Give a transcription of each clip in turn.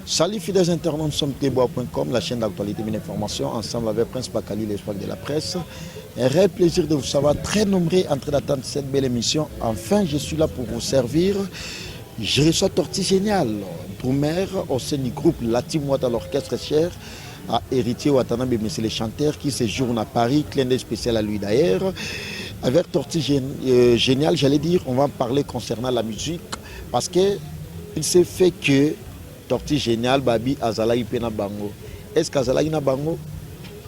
Salut fidèles internautes, nous sommes Playboy.com, la chaîne d'actualité et d'information, ensemble avec Prince Bakali, l'espoir de la presse. Un réel plaisir de vous savoir, très nombreux en train d'attendre cette belle émission. Enfin, je suis là pour vous servir. Je reçois Torti Génial, drummer au sein du groupe Latimois à l'orchestre cher à Héritier Watanabe, mais c'est le chanteur qui séjourne à Paris, clin d'œil spécial à lui d'ailleurs. Avec Torti Génial, j'allais dire, on va parler concernant la musique, parce qu'il s'est fait que Torti Génial, Babi Azalaï Pena Bango. Est-ce qu'Azalaï na Bango,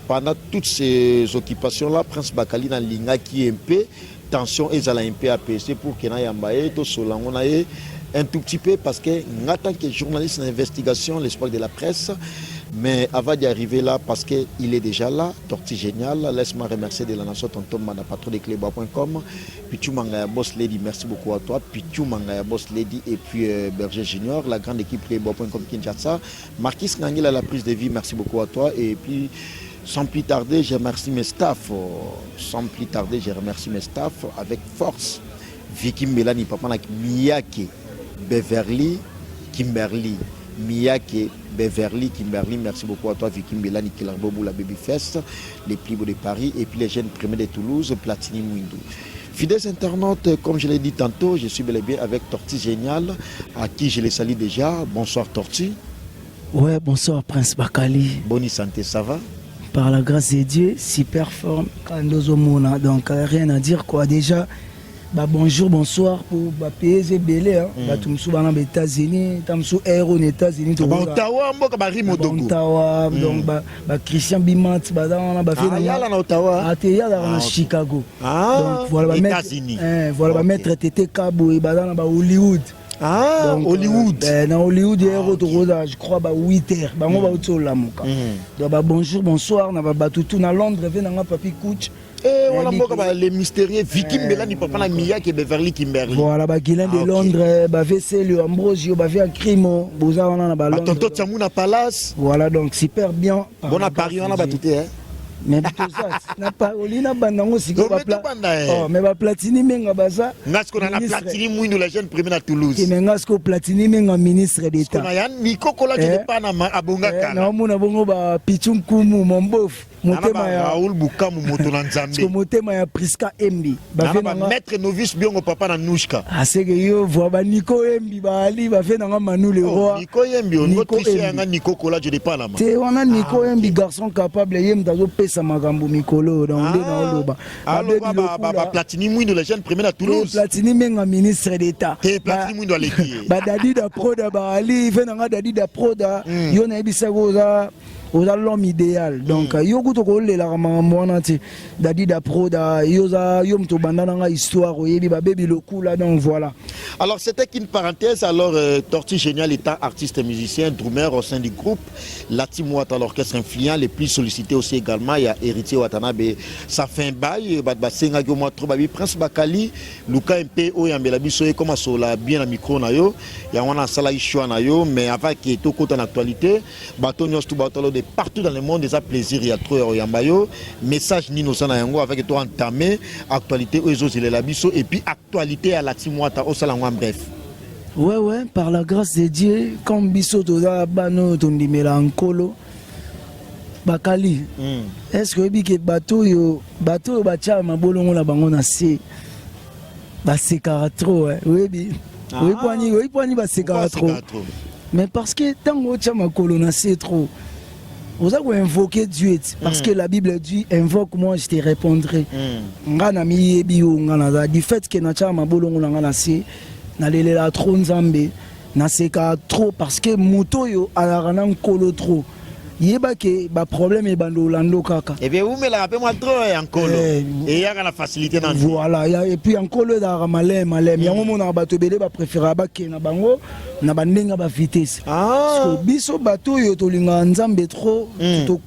pendant toutes ces occupations-là, Prince Bakali na Linga qui est un peu, tension et Zala un peu APC pour qu'il y ait un tout petit peu, parce que en tant que journaliste d'investigation, l'espoir de la presse, mais avant d'y arriver là, parce qu'il est déjà là, Torti Génial, laisse-moi remercier de la nation tonton Manda, patron de Playboy.com, Pichu Mangaya Boss Lady, merci beaucoup à toi, Pichu Mangaya Boss Lady, et puis Berger Junior, la grande équipe Playboy.com Kinshasa, Marquis Nangil à la prise de vie, merci beaucoup à toi, et puis sans plus tarder, je remercie mes staffs, avec force, Vicky Melanie, papa Miyake, Beverly, Kimberly, Miyake, Beverly, Kimberly, merci beaucoup à toi, Vicky Mbelani, Kilarbobo, la Babyfest, les Plibo de Paris, et puis les jeunes premiers de Toulouse, Platini Mwindou. Fidèles internautes, comme je l'ai dit tantôt, je suis bel et bien avec Torti Génial, à qui je les salue déjà. Bonsoir Torti. Ouais, bonsoir Prince Bakali. Bonne santé, ça va? Par la grâce de Dieu, super forme, Kandozomona, donc rien à dire quoi déjà. Bah bonjour, bonsoir pour PSG Belé, tout le monde aux États-Unis, tout le monde aux États-Unis. Ottawa, Ottawa, donc Christian Bimant, Ottawa, à Chicago. Donc voilà, États-Unis. Voilà, maître Tété Cabo et Hollywood. Ah, donc, Hollywood. Dans Hollywood, je crois 8 heures. Donc bonjour, bonsoir, on va tout à Londres, on Papi Couch. Et on a les mystérieux Vicky Mbelani, papa Mia qui est Beverly Kimberly. Voilà, Guilain de Londres, Vessel, Ambrosio, un Crimo, Boza, on a Londres. Tonton Tiamouna Palace. Voilà, donc super bien. Bon à Paris, on a battu. Mais tout ça, n'a pas Olina Bandango, si mais Platini Menga Baza. Nasco na Platini Mouinou, la jeune première à Toulouse. Et Nasco Platini Menga, ministre d'État. Nico Kola qui n'est pas à Bongaka. Non, mon abongo, Pichum Kumu, mon bof. Raoul Boukamou, Motonanzambi. Motema ya Priska Embi. Maître novice bien au papa na Nouchka. Ah, c'est que yo, voit Nico Embi, Ali, va faire dans Manu le roi. Nico Embi, on a Nico Kola, je n'ai pas la main. On a Nico Embi, garçon capable, yem d'azo pesa magambo Mikolo, dans le bas. Alors, Platini Mouinou, la jeune première à Toulouse. Platini Menga, ministre d'État. Platini Mouinou, à l'équipe. Dadi da Proda, Ali, il fait dans Dadi da Proda, yon a bisagoza. L'homme idéal. Donc, yo kuto ko le la mwana ti dadi da proda yoza yom to bandana histoire oyebi ba baby le coup là, donc voilà. Alors c'était qu'une parenthèse. Alors Torti Génial étant artiste et musicien, drummer au sein du groupe Latimois à l'orchestre influent, les plus sollicités aussi également, il y a Héritier Watanabe, ça fait un bail, Senga Gomo Trobabi, Prince Bakali, Luka MP Oyambela Biso comme ça bien à micro na yo, il y a on a sala ishwa na yo, mais avant que tout côté en actualité, Batonios tout batalo de partout dans le monde, des plaisir il y a trop Oyambayo, message Nino Sana Yango avec toi entamé, actualité Oezo Zilela Biso et puis actualité à Latimois au salon bref. Ouais, par la grâce de Dieu, comme Biso Toda Bano Tondimela Nkolo Bakali. Est-ce que bateau bacha mabolongo la bango na se basekara trop oui poani basekara trop. Mais parce que tant que tu as na se trop, vous avez invoqué Dieu parce que la Bible dit invoque moi je te répondrai. Ngana mi bio ngana du fait que na cha mabolongo na ngana se na lelela trop nzambe na seka trop parce que moto yo alarana nkolo trop. Yeba ke ba problème e bando lando kaka. Et bien vous me la rappelez moi trop encore. Et il y a la facilité dans. Voilà, et puis encore da malem. Yango mona bato belé ba préférer ba ke na bango na bandenga ba vitesse. Parce que biso bato yo to linga nzambe trop.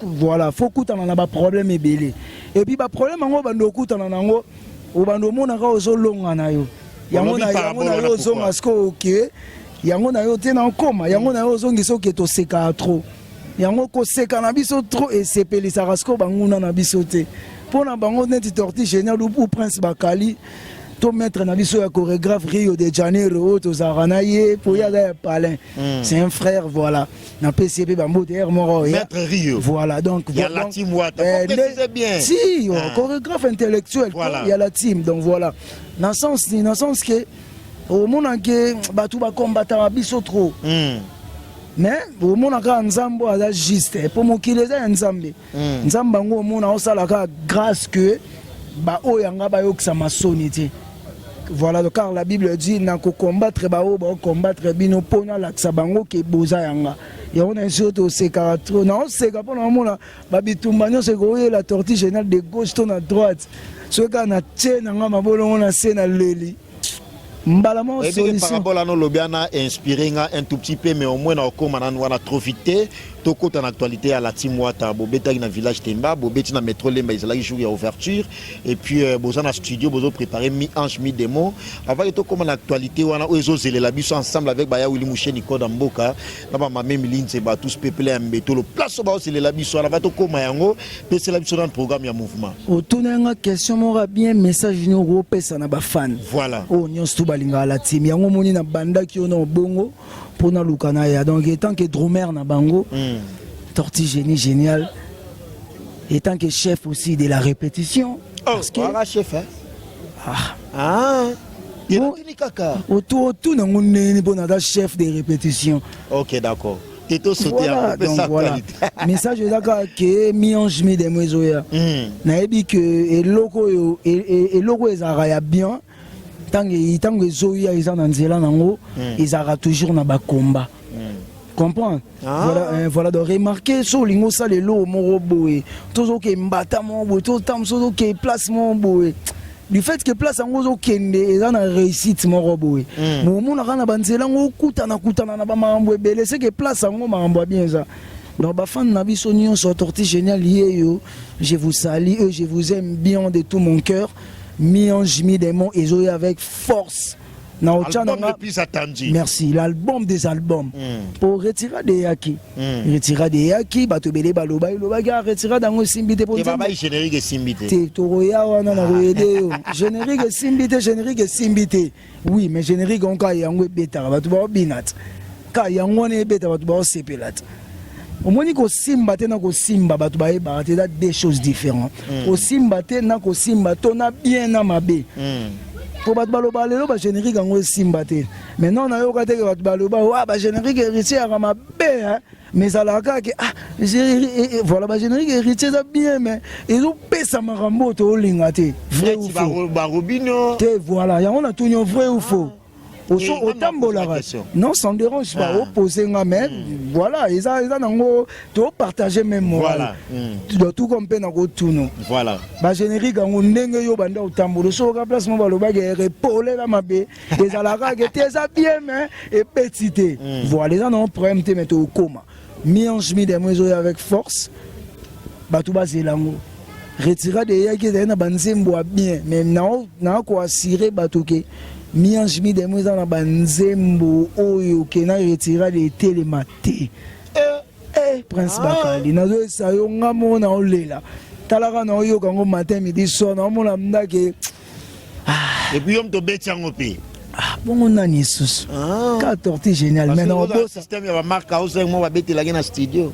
Voilà, faut kutana na ba problème e belé. Et puis ba problème ngo bando kutana nango o bando mona ka ozolonga na yo. Yango na yo zonga sko OK. Yango na yo te na koma, yango na yo zongi so ke to seka trop. Yango ko seka na biso trop et sepelisa rasko banguna na biso te. Pona bango neti Torti Génial ou Prince Bakali to maître na biso ya chorégraphe Rio de Janeiro to Zaranaye pour y aller palin. C'est un frère voilà. Na PCP bambo terre moro maître Rio. Voilà donc il y a la team Wata. C'est bien. Si, chorégraphe intellectuel, il y a la team donc voilà. Dans sens que au monde que batu ba combattre biso trop. Mais au monde ka nzambo ala juste pour mokileza nzambe. Nzamba ngo au monde osala ka grâce que ba oyanga ba yoksa masonité. Voilà, car la Bible dit na ko combattre ba o ba combattre bino pona la sabango ke boza yanga. Et on a surtout ces caractères. Non, c'est qu'après le moment là, babitumbanyo c'est que la tortue générale de gauche tourne à droite. Ce gars na tient na mabolo on a scène à leli. Mbalamo solution. Par rapport à nos lobiana inspiré un tout petit peu mais au moins on a profité to côté en actualité à la team Wata bobeta na village Temba bobeti na métro Lemba ils allaient jouer à ouverture et puis boza na studio bozo préparer mi-ange mi-démon avant que to comme en actualité on a ozo zele la biso ensemble avec Baya Willy Mouché Nico Damboka na ba même ligne c'est ba tous peuplé mbeto le place ba zele la biso na to comme yango pe c'est la biso dans le programme ya mouvement otunanga question mora bien message no repesa na ba fan voilà oh nyonso balinga la team yango moni na banda ki ona bongo pour na lukana ya donc étant que drummer na bango tortue génie génial étant que chef aussi de la répétition parce que chef autour na ngone pour na chef de répétition. OK d'accord. Voilà, donc voilà. Message d'accord que mi-ange mi démon ezoya na ebi que eloko yo eloko ezara ya bien tant ezoya ils en nzela nango ils ara toujours na ba combat. Comprends? Voilà de remarquer sur lingo ça les lots mon robot toujours que mbata mon robot tout temps toujours que place mon robot du fait que place en gozo kende ezana réussite mon robot mon mon na banzela ngo kutana na ba mambo ebele c'est que place en ngo mambo bien ça donc ba fan na biso nyonso tortue génial yo je vous salue je vous aime bien de tout mon cœur mi-ange mi-démon et jouer avec force. L'album le plus attendu. Merci, l'album des albums. Pour retirer des yaki. Retirer des yaki, batobele baloba, lobaga, retirer dans le simbité pour dire. Et générique et simbité. T'es toroya wana na royede. Générique et simbité. Oui, mais générique on ka yango beta, batuba binat. Ka yango ne beta batuba sepelat. Au moins ko simba te na ko simba batuba ba te deux choses différentes. Ko simba te na ko simba tona bien na mabe. Pour battre baloba lelo ba générique en simba te maintenant on a yo kate battre baloba wa ba générique héritier à ma bé mais à la ka que voilà ba générique héritier ça bien mais ils ont pesa marambo to linga te vrai ou faux ba robino te voilà ya on a tout vrai ou faux au tambola non ça ne dérange pas opposer mais voilà ils ont partagé même moral tout comme peine en tout non voilà ba générique en ndenge yo banda au tambola so ka place mo baloba ke repolé la mabe les alaka que t'es bien mais et petité voilà ils ont problème te mettre au coma mi-ange mi-démon avec force ba tout bazelango retirer des yaki na banzembo bien mais non ko assurer batoke mi-ange mi-démon na banzembo oyo ke na retira de télématé prince bakali na zo sa yo ngamo na olela talaka na oyo kango matin midi soir na mona ndake et puis on to betango pe bongo nani susu ka tortue génial maintenant au système ya marque au 5 mois beti la na studio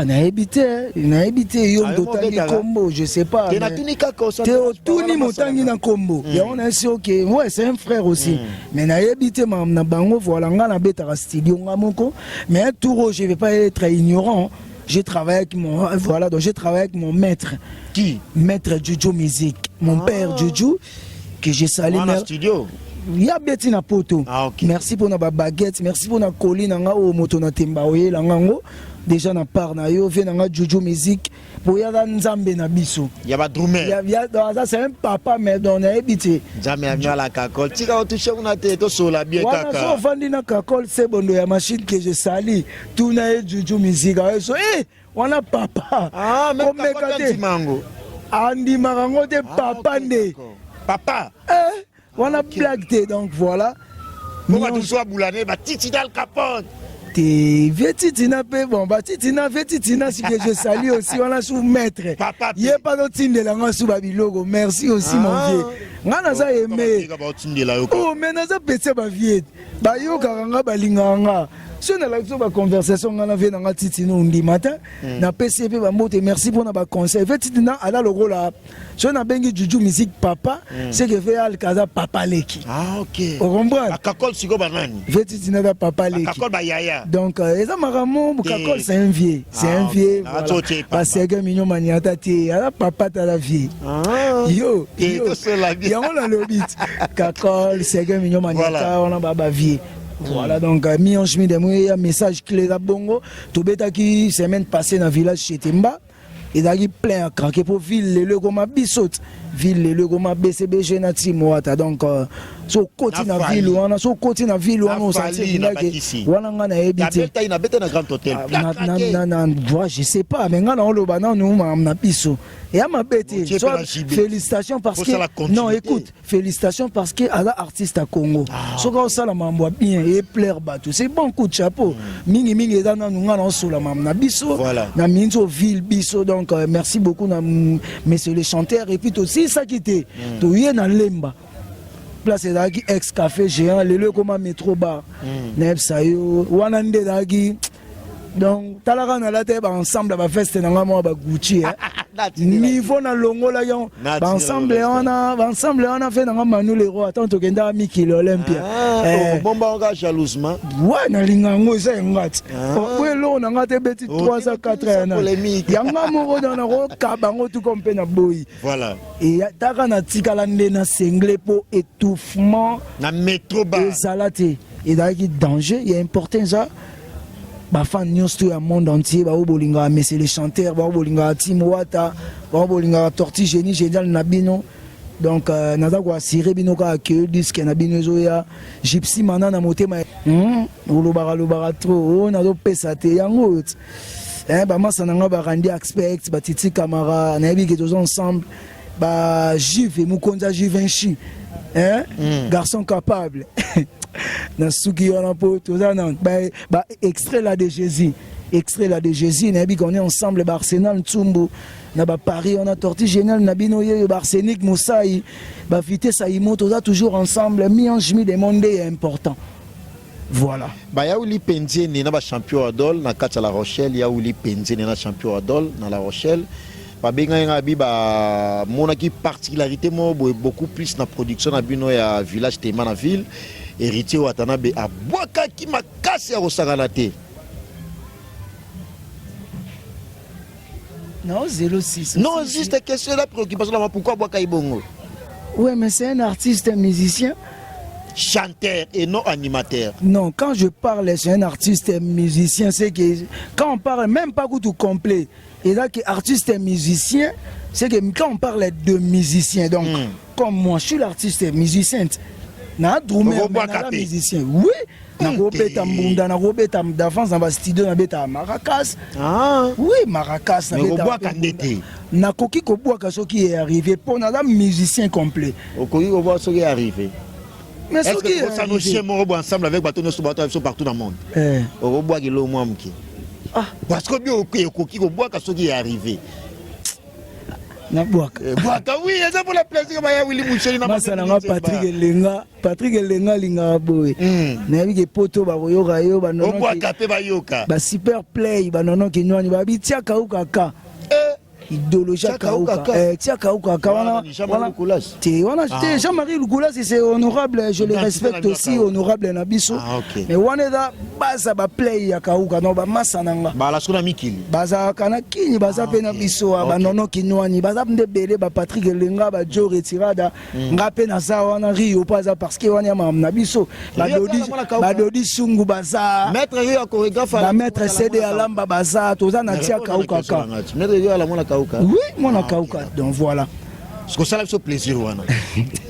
na ebité yo ndotani combo je sais pas te na tuni kaka te tuni motangi na combo ya on a dit OK ouais c'est un frère aussi mais na ebité na bango voilà nga na beta studio nga moko mais tout je vais pas être ignorant. Je travaille avec mon maître. Qui? Maître Juju Music. Mon père Juju que j'ai salé dans le studio. Il y a Bettina Poto. Okay. Merci pour notre baguette, merci pour notre colline au moto na temba oye langango. Déjà na part na yo vient na Juju Music pour ya nzambe na biso. Ya ba drummer. Ya ça c'est un papa mais on a habité. Jamais à la kakol. Tika o toucher on a to sola bien kaka. Wana so vandi na kakol c'est bondo ya machine que je sali. Tout na Juju Music. So wana papa. Mais kakol mango. Andi marango de papa nde. Papa. On a blagué donc voilà. On va tout soit boulané, bah titi dal capote. Vétitina pe bon Titina Vétitina si que je salue aussi on a sous maître. Il est pas d'autre de la sous babilogo. Merci aussi mon vieux. Ngana za aimé. Oh mais naza petse ba vieux. Ba yo karanga balinganga. Si on a la conversation, on a vu dans la Titino on dit matin, na PCP merci pour nos conseils. Fait Titina à la logo là. Si on a bengi juju musique papa, c'est que fait al kaza papa leki. Ah ok. On comprend. Kakol siko banani. Fait Titina da papa leki. Kakol ba yaya. Donc eza maramo Kakol c'est un vieux, c'est un vieux. Parce que mignon maniata ti, ala papa ta la vie. Yo, yo on a le beat. Kakol c'est que mignon maniata on a baba vieux. Voilà donc mi en chemin de moi message clé da bongo to beta qui semaine passée dans village chez Timba et d'ailleurs plein à craquer pour ville le goma bisot ville le goma BCBG na Timoata donc so côté na ville on so côté na ville on sentit que wana ngana ebité na beta na grand hôtel na voix je sais pas mais ngana on lo bana nous na biso et à ma bête félicitations parce que non écoute félicitations parce que à la artiste à Congo so ka ça la mambo bien et plaire bateau c'est bon coup de chapeau mingi mingi dans nous ngana so la mam na biso na minzo ville biso donc merci beaucoup na messieurs les chanteurs et puis aussi ça qui était to yena lemba place daki ex café géant le comme métro bar neb sayo wanande daki donc talaka na la tête ensemble ba feste na ngamo ba Gucci niveau na longo la yon ensemble on a fait na Manu le roi tant to kenda Miki l'Olympia bomba nga jalousement ouais na lingango ça ngati ouais lo na ngate beti 3 à 4 ans yanga moko dans na ro kabango tout comme pe na boy voilà et taka na tikala na sengle po étouffement na métro ba salate et daki danger il y a important ça ba fan news tout le monde entier ba bolinga mais c'est les chanteurs ba bolinga Timoata ba bolinga Torti Génie génial nabino donc naza ko assurer bino ka que disque nabino zoya gypsy mana na motema lo trop na do pesa te yango ba masa nanga ba randi expect ba Titi Camara na bi que tous ensemble ba Juve Mukonza Juvenchi garçon capable Nasuki on po tout ça non bah extrait là de Jésus nabi qu'on est ensemble Arsenal Tsumbu na ba Paris on a Torti Génial nabino ye Arsenic Moussaï ba vitesse Saïmo tout ça toujours ensemble mi en chemin des mondes est important voilà ba ya uli penzi ni na ba champion adol na kata la Rochelle ya uli penzi ni na champion adol na la Rochelle ba benga nga bi ba mona ki particularité mo beaucoup plus na production na bino ya village Tema na ville héritier Watanabe a boaka ki makasi ya kosakana te. Non, 06. Non, juste question la préoccupation là pourquoi boaka ibongo. Ouais, mais c'est un artiste, un musicien. Chanteur et non animateur. Non, quand je parle, c'est un artiste, un musicien, c'est que quand on parle même pas tout complet. Et là, que artiste et musicien, c'est que quand on parle de musicien, donc comme moi, je suis l'artiste et musicien. Na drummer na musicien oui na robeta mbunda na robeta d'avance dans studio na beta maracas oui maracas na beta na koki ko boaka soki est arrivé pour na musicien complet koki ko boaka soki est arrivé mais soki ça nous chez mo ensemble avec bateau nous partout dans le monde o boaka lo moi mki parce que bien koki ko boaka soki est arrivé na boaka oui c'est pour le plaisir ba Willy Moucheli na masana Patrick Elenga linga boy na bi ke poto ba yoka yo ba nono boaka pe ba yoka ba super play ba nono ke nyani ba bi tia kauka idéologie kauka tia kauka wana te wana te Jean-Marie Lukula c'est honorable je le respecte aussi honorable na biso mais wana da baza ba play ya kauka no ba masana nga ba la sona mikili baza kana kini baza pe na biso ba nono kinwani baza nde bele ba Patrick Elenga ba Joe Retirada nga pe na za wana Rio paza parce que wana ma na biso ba dodi sungu baza maître yo chorégraphe ba maître CD alamba baza toza na tia kauka maître yo ala mona kauka oui mona kauka donc voilà ce que ça l'a fait plaisir wana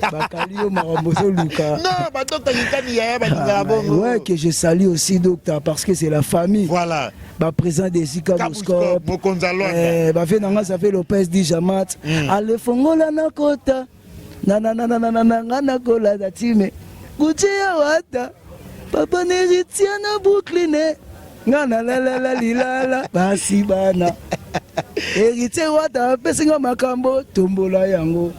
bakalio maramboso luka non ba docteur Yikani ya ba dinga bongo ouais que je salue aussi docteur parce que c'est la famille voilà ba président des Sika Moscow ba fait nanga ça fait Lopez di Jamat ale fongola na kota na na kola da time Gucci ya wata papa n'héritier na Brooklyn ngana la la la lilala basi bana héritier wata pesinga makambo tombola yango.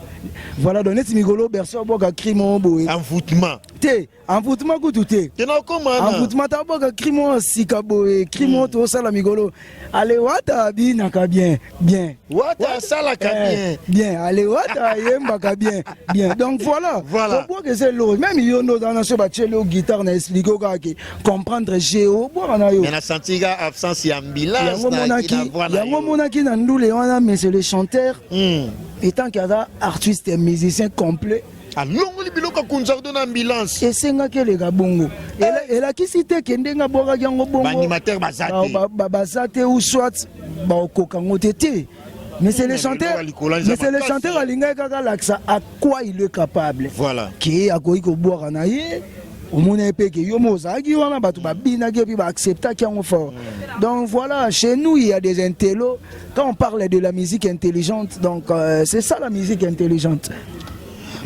Voilà, donné si Migolo berceau boka crimo boy. Envoûtement. Té, envoûtement ko touté. Té non comment? Envoûtement ta boka crimo sika boy, crimo to sala Migolo. Allez wata bi naka bien, bien. Wata sala ka bien. Bien, allez wata yemba ka bien, bien. Donc voilà. Voilà. Pour que c'est l'eau, même yono dans ce bachelo guitare na expliquer comprendre géo boire na yo. Mais na sentiga absence y ambulance yango monaki na ndule wana mais c'est le chanteur. Étant qu'il y a artiste et musicien complet. Alors, il y a une ambulance. Et c'est que les gars bongo. Et là, qui cité que ndenga boga yango bongo. Animateur bazate. Bazate ou soit ba okokango tété. Mais c'est le chanteur. Mais c'est le chanteur alinga kaka laksa à quoi il est capable. Voilà. Qui a koyi ko boire na ye. Au monde épée que yo mozagi wana batu ba bina ke puis ba accepter qui en fort. Donc voilà, chez nous il y a des intellos. Quand on parle de la musique intelligente, donc c'est ça la musique intelligente.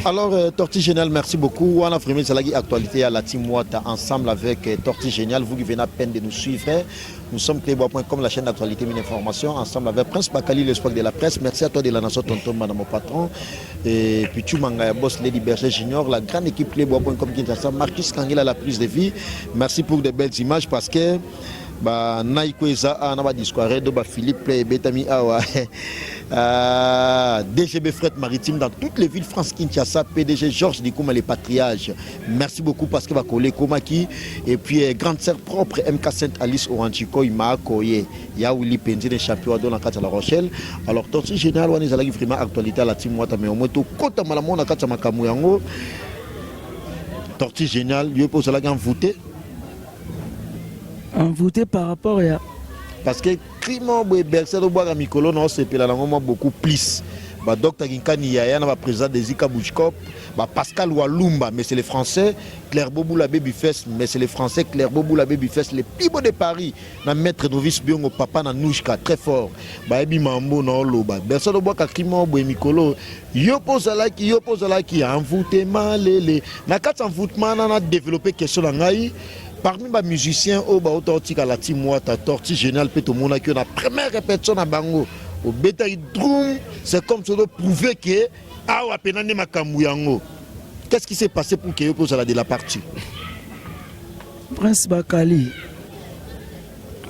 Alors, Tortue Génial, merci beaucoup. On a vraiment l'actualité à la Team Wata ensemble avec Tortue Génial. Vous qui venez à peine de nous suivre. Nous sommes clébois.com, la chaîne d'actualité, une information, ensemble avec Prince Bakali, le sport de la presse. Merci à toi de la nation, tonton, madame mon patron. Et puis, tu m'as boss Lady Berger Junior, la grande équipe clébois.com qui est ensemble. Marcus Kangela, la prise de vie. Merci pour de belles images parce que. Ba Naïkweza Anaba Disquaredo, ba Philippe Betami Awa, DGB Fret Maritime dans toutes les villes France Kinshasa, PDG Georges Dikouma les Patriages. Merci beaucoup parce que va coller Komaki et puis grande sœur propre MK Sainte Alice Oranchiko Ima Koye, Yaouli Penzi des champions dans la carte à La Rochelle. Alors Tortue Génial, on est allé vraiment actualité à la team Wata mais au moins tout côté malamon na carte Makamuyango. Tortue Génial, lui pose la gamme voûtée. Envoûté par rapport à... Parce que Crimo Bercero Boaga Mikolo non c'est beaucoup plus. Bah docteur Ginkani Yaya na président des Zika Bouchkop, bah Pascal Walumba mais c'est les Français, Claire Bobou la Babyfest mais c'est les Français, Claire Bobou la Babyfest les plus beaux de Paris, na maître novice Biongo papa na Nouchka très fort. Bah Ebi Mambo na Loba. Bercero Boaga Crimo Mikolo yo pose là qui envoûté malélé. Na quatre envoûtement na développer question na ngai. Parmi les musiciens, la team Wata, Tortue Génial, la première répétition à Bango, au Betaï Drum, c'est comme ça de prouver que qu'est-ce qui s'est passé pour que vous de la partie? Prince Bakali,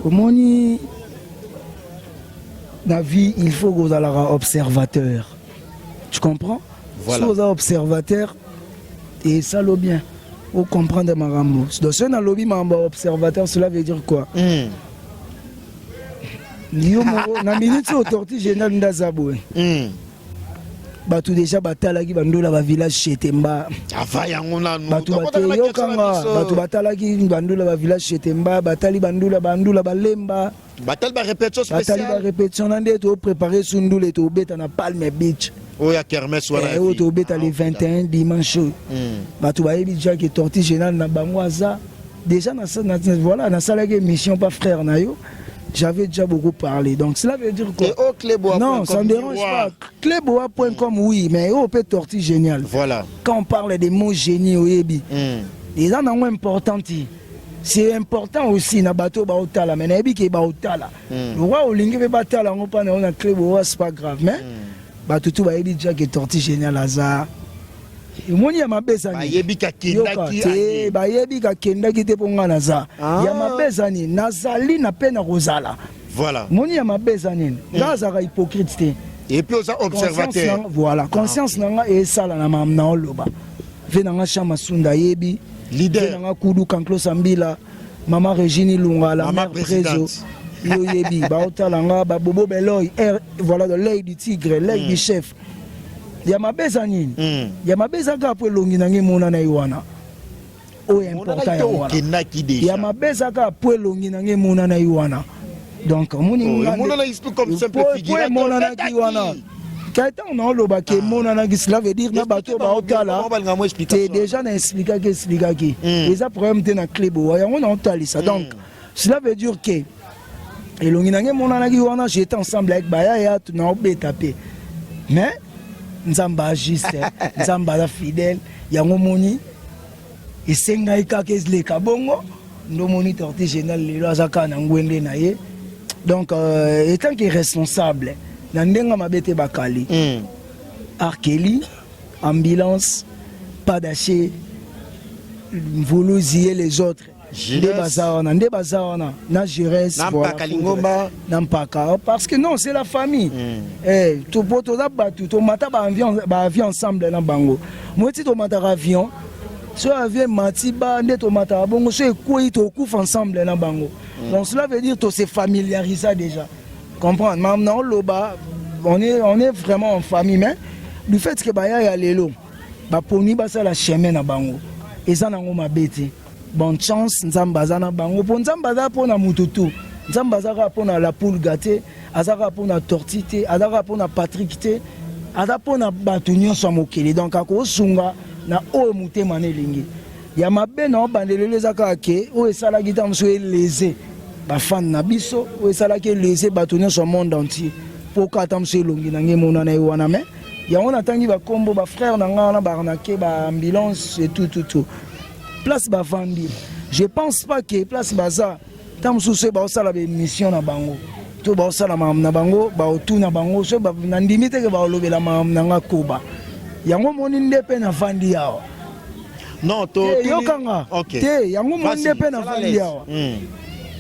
comment la vie, il faut que vous soyez observateur. Tu comprends? Voilà. Si vous êtes observateur, et ça le bien. Vous comprenez ma rambo. Donc si on a lobby observateur, cela veut dire quoi? Na minute au Tortue Génial ndazaboué. Batu déjà batalaki bandola ba village Chetemba. Batu bateyo kanga, batu batalaki bandola ba village Chetemba, batali bandola balemba. Batal ba répétition spéciale. Batali ba répétition ndé to préparer Sundule to beta na Palme Beach. Oh ya kermesse wana. Et to beta les 21 dimanche. Batu ba yebi déjà que Tortue Génial na bangwaza. Déjà voilà na salaki émission pas frère na yo. J'avais déjà beaucoup parlé. Donc cela veut dire quoi? Non, ça ne me dérange pas. Cléboa.com, oui, mais on peut Tortue Génial. Voilà. Quand on parle des mots génie au Yebi, les gens sont importants. C'est important aussi, na bateau baotala, mais na qui baotala. Le roi au lingue batala, on parle de Cléboa, c'est pas grave, mais bateau tout va yebi déjà que Tortue Génial hasard. Moni ya mabeza ni yebi ka kendaki ba yebi ka kendaki te ponga naza ya mabeza ni nazali na pena rozala. Voilà. Moni ya mabeza ni ngaza ka hypocrite te. Et puis aux observateurs. Voilà, conscience nanga e sala na mamna oloba. Ve nanga chama sunda yebi leader nanga kudu kanklo sambila mama Regine Lunga la mère préso yo yebi ba otalanga ba bobo beloy voilà de l'œil du tigre, l'œil du chef. Ya mabeza nini? Ya mabeza ka po longi na ngi mona na iwana. O important ya wana. Ya mabeza ka po longi na ngi mona na iwana. Donc moni mona na explique comme simple figure. Mona na iwana. Kaita on loba ke mona na cela veut dire na bato ba otala. C'est déjà na expliquer qui. Les problème te na Cléboa ya on otali ça. Donc cela veut dire que elongi na ngi mona na iwana j'étais ensemble avec Baya ya tu na obetape. Mais Nzamba juste, Nzamba la fidèle, yango moni, esenga ikake ezleka bongo, ndomoni torti général lelo azaka na ngwende na ye. Donc étant que responsable na ndenga mabete bakali. Arkeli, ambulance, pas d'aché, Voulouzi et les autres. Nde bazarana, na Jérès, parce que non, c'est la famille. Tout poto da batu, to mata ba avion ensemble na bango. Moi ti to mata avion, so avion mati ba nde to mata bongo, so ekoi to kouf ensemble na bango. Donc cela veut dire to se familiariser déjà. Comprendre? Maintenant loba, on est vraiment en famille, mais du fait que baya ya lelo, ba poni ba ça la chemin na bango. Eza nango mabete. Bonne chance, Nzambaza na bango. Pour Nzambaza pour na mututu. Nzambaza pour na la poule gâtée, azara pour na tortité, azara pour na patrickité, azara pour na batunyo so mokeli. Donc ako sunga na o muté mané lingi. Ya mabe na bandelele zaka ke o esala gita mso lésé. Ba fan na biso o esala ke lésé batunyo so monde entier. Pour ka tamso longi na ngemona na wana me. Ya on atangi ba kombo ba frère na ngana ba arnaquer ba ambulance et tout. Place Bavandi. Je pense pas que place Baza, tant que ce soit la mission na bango, tout ça la mam na bango, ba tout na bango, ce na limite que ba lobe la mam na koba. Yango moni ndepe na vandi yao. Non, to yokanga. OK. Te yango moni ndepe na vandi yao.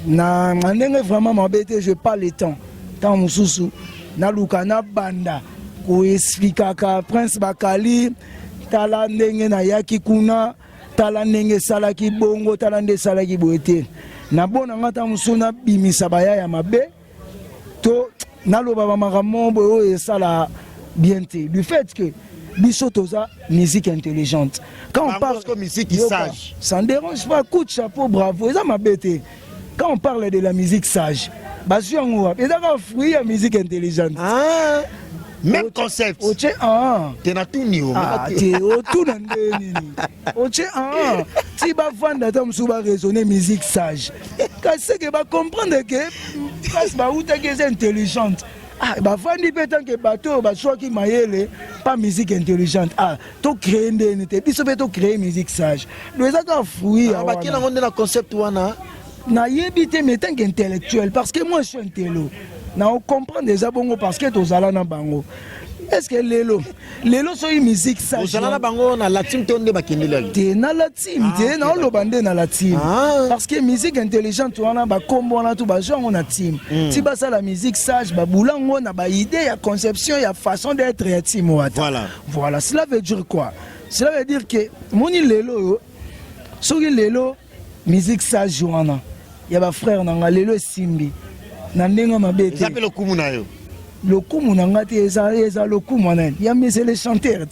Na ndenge vraiment mabete, je pas le temps. Tant mususu na luka na banda ko expliquer ka Prince Bakali tala ndenge na yaki kuna tala ndenge salaki bongo tala ndenge salaki boete na bona ngata musuna bimisa baya ya mabe to naloba ba makambo oyo esala bien te du fait que biso toza musique intelligente quand on parle de musique sage ça ne dérange pas, coup de chapeau, bravo eza mabete. Quand on parle de la musique sage baziango ezaka fruit ya musique intelligente. Même concept. Oche t'es na tout niveau. T'es au tout dans Oche si ba vanda tam sou ba raisonner musique sage. Quand c'est que ba comprendre que parce ba ou que c'est intelligente. Ba vandi petant que bateau ba choix qui mayele pas musique intelligente. To créer ndene biso pe to créer musique sage. Le ça ka fruit. Ba ki na ngonde na concept wana. Na yebité mais tant qu'intellectuel parce que moi je suis intello. On comprend déjà bongo parce que tu as na bango. Est-ce que lelo so musique ça tu as na bango na la team tonde bakindela. T'es na la team, t'es na lo bandé na la team. Parce que musique intelligente tu as ba combo na tout ba genre on a team. Si ba ça la musique sage ba boulango na ba idée ya conception ya façon d'être ya team wata. Voilà, cela veut dire quoi? Cela veut dire que moni lelo so lelo musique sage wana. Ya ba frère na lelo simbi. Nandenga mabete. Ça s'appelle le kumuna yo. Le kumuna ngati eza le kumana. Ya mais c'est les chanteurs.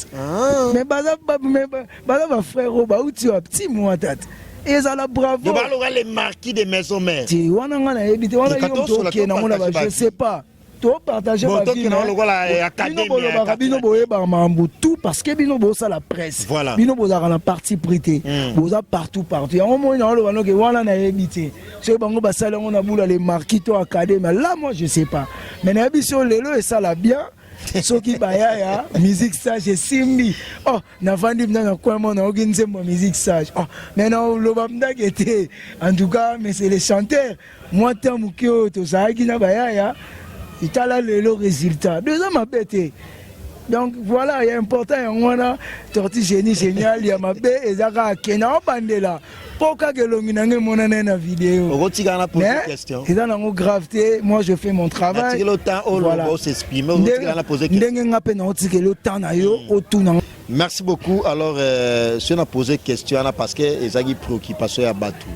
Mais baza ba frère ba uti wa petit moi tata. Eza la bravo. De ba les marquis de maison mère. Ti wana ngana ebité wana yo toke na mona ba je sais pas. To partager ma vie. Bino boye ba mambu tout parce que bino bo ça la presse. Bino bo za na parti prité. Bo za partout. Ya mo na lo bano ke wana na ebité. C'est bango ba sala on a boula les marquis to académie. Là moi je sais pas. Mais na biso lelo et ça la bien. Soki baya ya musique sage simbi. Na vandi na kwa mo na oginze mo musique sage. Mais na lo bamda gete. En tout cas mais c'est les chanteurs. Moi tant mukio to za gina baya ya. Il a là le résultat. Deux ans m'a bêté. Donc voilà, il est important. On a torti génie génial. Il y a ma bête et Zara Kena Bandela. Pourquoi que l'on a une vidéo? On a posé une question. C'est dans la gravité. Moi, je fais mon travail. Merci beaucoup. Alors, si on a posé une question, parce que les gens qui préoccupation à Batou.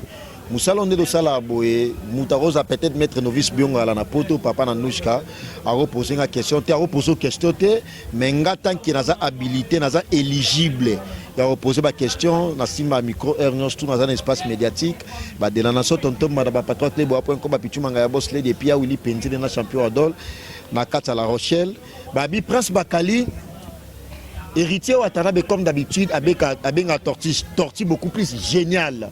Moussa Londé de Salaboé, Moutarosa peut-être mettre novice Biongo à la poto, papa Nanouchka, a reposé une question, tu as reposé une question, mais tant qu'il n'a pas habilité, n'a pas éligible. Il a reposé ma question, n'a pas micro, tout dans un espace médiatique, de la nation, tonton, madame Patrick, les bois, point, comme Pichu Mangaya Boss, les depuis à Willy Penty, de la champion Adol, na 4 à La Rochelle, Babi Prince Bakali, héritier Watanabe comme d'habitude avec un tortue beaucoup plus génial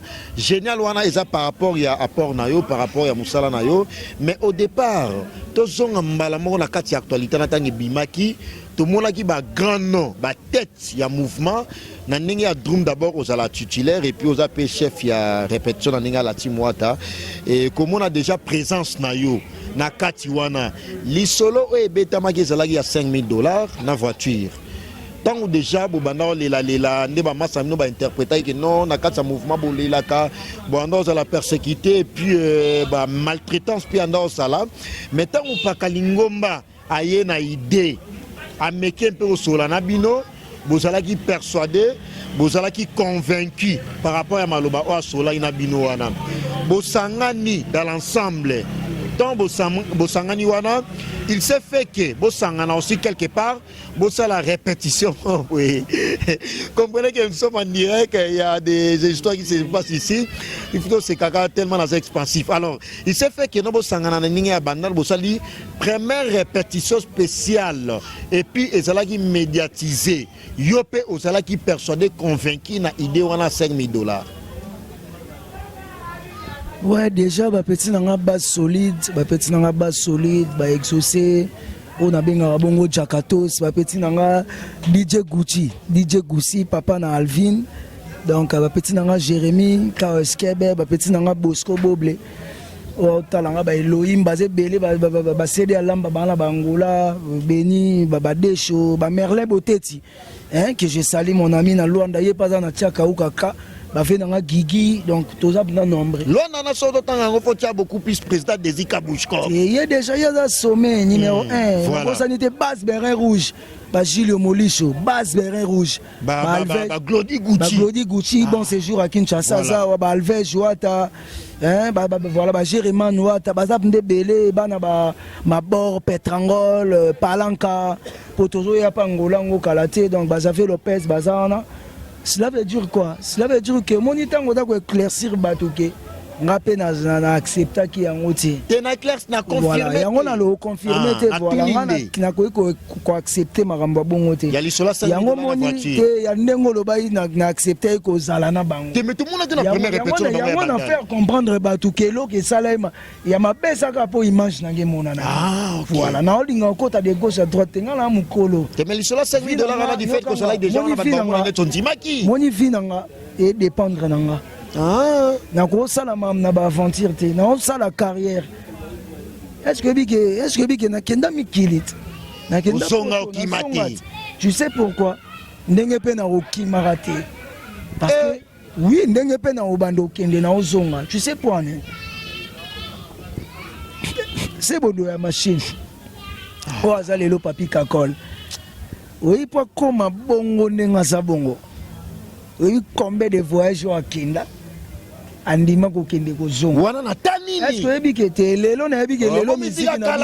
wana eza par rapport à apport nayo par rapport à musala nayo mais au départ tozonga mbala moko na kati ya actualité na tangi bimaki tout le monde qui ba grand nom ba tête ya mouvement na ndenge ya drum d'abord aux ala titulaire et puis aux AP chef ya répétition na ndenge la timwata et comme on a déjà présence nayo na kati wana lisolo e betamaki ezalaki ya $5,000 na voiture. Tant déjà bobanda lela ne ba massa no ba interpréter que non na kati mouvement bolela ka banda za la persécuter et puis ba maltraitance puis anda sala mais tant on pa kalingomba aye na idée a meke peu sola na bino bozala qui persuadé bozala qui convaincu par rapport à maloba o sola ina bino wana bosangani dans l'ensemble tant bosangani wana il s'est fait que bosangana aussi quelque part bossa la répétition. Oui. Comprenez que nous sommes en direct, il y a des histoires qui se passent ici. Il faut que c'est tellement expansif. Alors, il s'est fait que nous bosangana ninga bandal bossali première répétition spéciale et puis ezala qui médiatisé. Yopé ozala qui persuadé convaincu na idée wana $5,000. Ouais, déjà, bah petit nanga base solide, bah exaucé, on a bien un bongo Jakatos, bah petit nanga DJ Gucci, papa na Alvin, donc bah petit nanga Jérémy, Kaoskebe, bah petit nanga Bosco Boble, oh talanga bah Elohim, bah Zebele, bah Cédé Alamba, bah Angola, Beni, bah Desho, bah Merlin Boteti, hein, que j'ai sali mon ami na Luanda, yé pas dans Tchaka ou Kaka. Bafé nanga Gigi donc tous a bien nombre. Là on a sorti tant en faut tiens beaucoup plus président des Ikabouchko. Il y a déjà il y a sommet numéro 1. Voilà. Ça n'était base Bérin rouge. Ba Gilles Molicho, base Bérin rouge. Ba Glody Gucci. Ba Glody Gucci bon séjour à Kinshasa ça ba Alves Joata. Hein voilà ba Jérémy Noata ba zap ndebele bana ba Mabor Petrangol Palanka Potozo ya Pangola ngo Kalate donc ba Zafé Lopez bazana. Cela veut dire quoi? Cela veut dire que mon temps on doit éclaircir Batouké. Ngapé na accepta ki yango ti. Te na éclairci na confirmer. Voilà, yango na lo confirmer te voilà na ko accepter makambo bongo te. Ya lisola sa yango moni te ya ndengo lo bayi na accepter ko zala na bango. Te mais tout le monde a la première répétition na yango na faire comprendre Batouké lo ke salema ya mapesa ka po image na ngemona na. Ah OK. Voilà, na olinga kota de gauche à droite ngala mukolo. Te mais lisola $5,000 na du fait que ça déjà na ba na tonzimaki. Moni vinanga et dépendre nanga. Ah, na ko sala mam na ba aventure te na sala carrière est-ce que bike na kenda mikilit na kenda songa okimati tu sais pourquoi ndenge pe na okimaraté parce que oui ndenge pe na obando kende na ozonga tu sais pourquoi c'est bodo ya machine o azalelo papi kakol oui pour comment bongo nenga sa bongo oui combien de voyages au Kenda andima ko kende ko zonga wana na tanini est-ce que bike te lelo na bike lelo musique na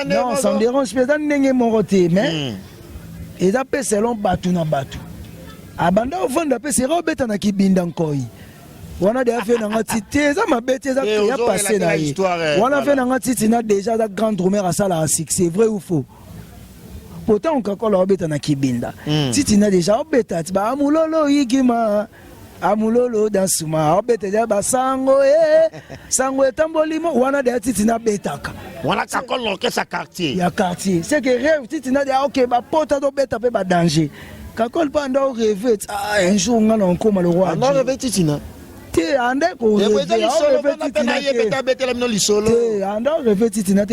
non ça me dérange pas ndenge moko te mais et ça peut selon batu na batu abanda ofanda pe sera obeta na kibinda nkoi wana de afé na ngati te za mabete za ya passé na yi wana fait na ngati tina déjà da grande rumeur à ça la succès vrai ou faux. Pourtant on kakola obeta na kibinda titi na déjà obeta ba amulolo yigima amulolo dansuma obeta ja basango sango etambolimo wana de titi na betaka wana kakola ke sa quartier ya quartier c'est que rêve titi na de OK ba pota do beta pe ba danger kakol pa ndo rêver un jour ngana on koma le roi non rêver titi na ande ko rêver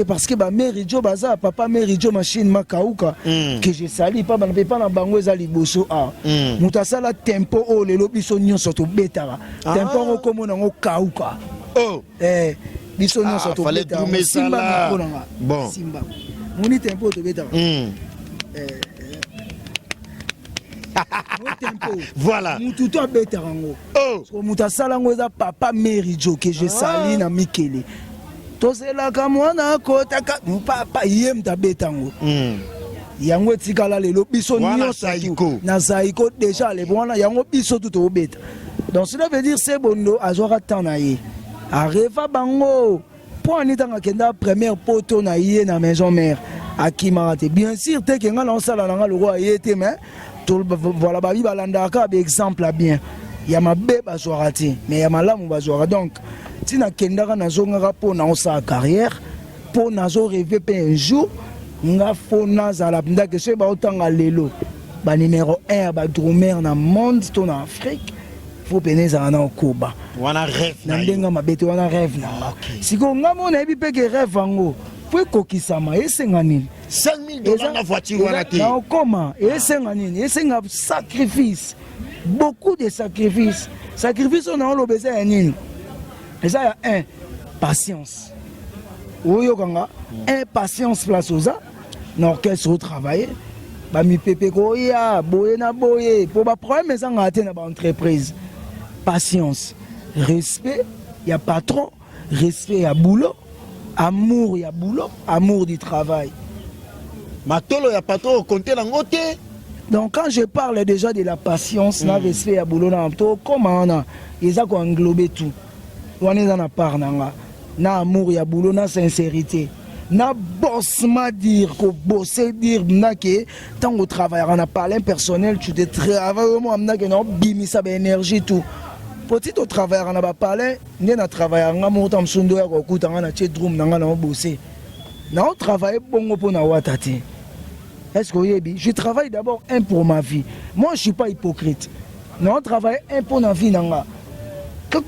parce que ba Mary Jo baza papa Mary Jo machine makauka que je sali pas na bango za liboso a mutasala tempo o lelo biso nyonso to betara tempo ko komona ngo kauka biso nyonso to betara simba mkonanga bon simba moni tempo to betara voilà mututo abetarango so mutasala ngo za papa Mary Jo que je sali na Mikele to sela ka mwana kota ka papa yem tabetango yango tikala lelo biso nyonso na zaiko déjà le bona yango biso tout obeta donc cela veut dire c'est bondo azora tanaye areva bango pour anitanga kenda première poto na yé na maison mère akimara te bien sûr te kenga na sala na le roi yété mais voilà babi balandaka ba exemple bien ya mabe bazwaka te mais ya malamu bazwaka donc tina kendaka nazongaka mpo na osala carrière mpo nazo rêver mpe un jour nga fo nazala ndake soki baotanga lelo numéro 1 ya badrumer na monde to na Afrique faut pene ezala na okoba wana rêve na ndenga mabe te wana rêve nanga sikoyo nga mo nayebi mpe ke rêve yango po ekokisama esenga nini $5,000 na voiture wana te naokoma esenga nini esenga sacrifice beaucoup de sacrifice oyo naoloba eza ya nini eza ya 1 patience oyokanga 1 patience place oza na orchestre otravaille bamipepe koya boye na boye po baproblème ezanga te na baentreprise patience respect ya patron respect ya boulot amour ya boulot amour du travail matolo ya patron okonte nango te. Donc quand je parle déjà de la patience, na respect ya boulot na to comment on a ils ko englober tout. On est dans la part na amour ya boulot na sincérité. Na bossement dire ko bosser dire na que tant au travail on a parlé personnel tu te travailles vraiment na que non bimisa ba énergie tout. Petit au travail on a parlé ni na travail nga mo tam sundo ya ko kutanga na che drum na nga na bosser. Na on travaille bongo po na watati. Est-ce que je travaille d'abord un pour ma vie. Moi, je ne suis pas hypocrite. Non, je travaille un pour ma vie.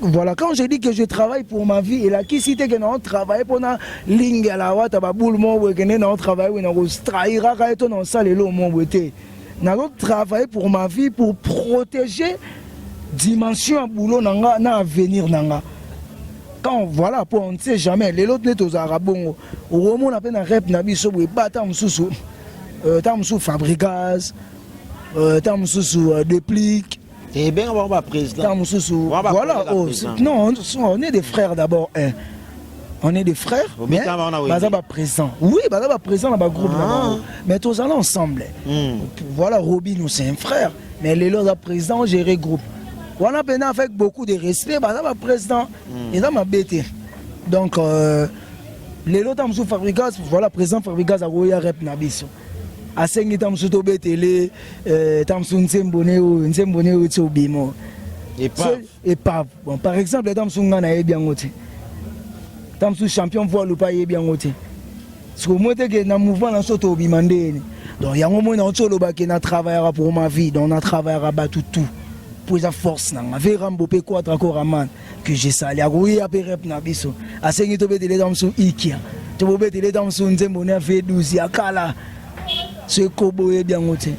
Voilà, quand je dis que je travaille pour ma vie, et là, qui cite que non, travaille pour la ligne à la wata, baboule, mon wekene, non, travaille, non, trahira, kaito, non, ça, les lots, mon wete. Non, travaille pour ma vie, pour protéger dimension boulot, nanga, na avenir, nanga. Quand, voilà, pour on ne sait jamais, les lots, les aux arabons, au roman, on appelle un rep, nabi, sobo, bata, msoussou. Tam sous Fabricaz, tam sous Déplique. Et bien, on va président. Tam sous voilà. Non, on est des frères d'abord. On est des frères. Mais Bazaba présent. Oui, Bazaba présent dans le groupe. Mais tous allons ensemble. Voilà, Robin, nous c'est un frère. Mais les autres présents, gérer groupe. On a peine avec beaucoup de respect. Bazaba président. Et ça m'a bêté. Donc, les autres tam sous Fabricaz, voilà, présent Fabricaz à Roya Rep Nabiso. Asengi tamsu to betele tamsu nsembone tso bimo et pas bon par exemple tamsu ngana e bien ngote tamsu champion voile ou pas e bien ngote ce que moi te que na mouvement na soto bimandeni donc yango mo na tsolo ba ke na travaillera pour ma vie donc na travaillera ba tout pour sa force na vera mbope quadra encore man que j'ai sali a oui a rep na biso asengi to betele tamsu ikia to betele tamsu nsembone fait 12 ya kala ce kobo est bien noté